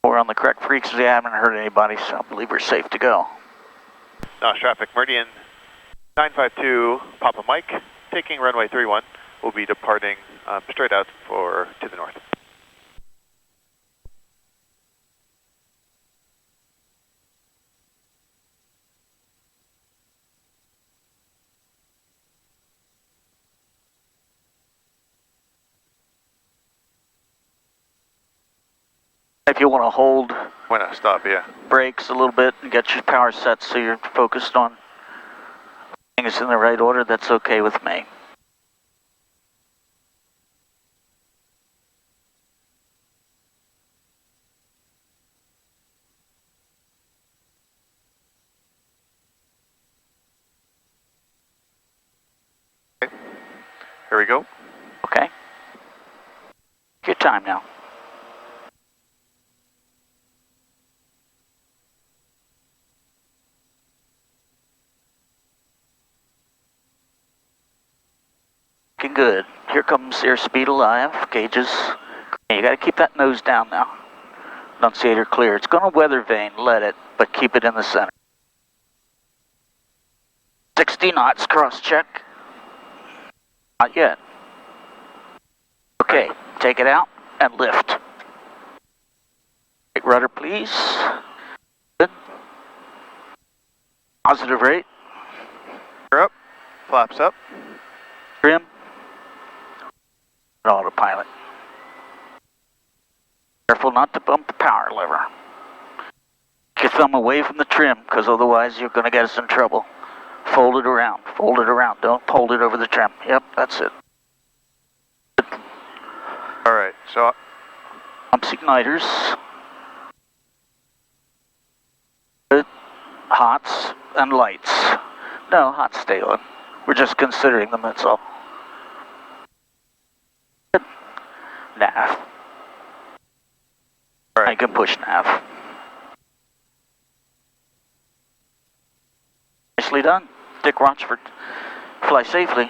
We're on the correct frequency. I haven't heard anybody, so I believe we're safe to go. Traffic, Meridian 952, Papa Mike, taking runway 31. We'll be departing straight out to the north. If you want to hold When I stop, yeah. brakes a little bit and get your power set so you're focused on things in the right order, that's okay with me. Okay. Here we go. Okay? Take your time now. Looking good. Here comes airspeed alive, gauges. You got to keep that nose down now. Annunciator clear. It's going to weather vane, let it, but keep it in the center. 60 knots, cross check. Not yet. Okay, take it out and lift. Right rudder, please. Good. Positive rate. You're up. Flaps up. Trim. Autopilot. Careful not to bump the power lever. Get your thumb away from the trim, because otherwise you're going to get us in trouble. Fold it around. Fold it around. Don't hold it over the trim. Yep, that's it. All right, so Pumps igniters. Good. Hots and lights. No, hots stay on. We're just considering them, that's all. Good. Nav. all right. I can push nav. Nicely done. Dick Rochfort. Fly safely.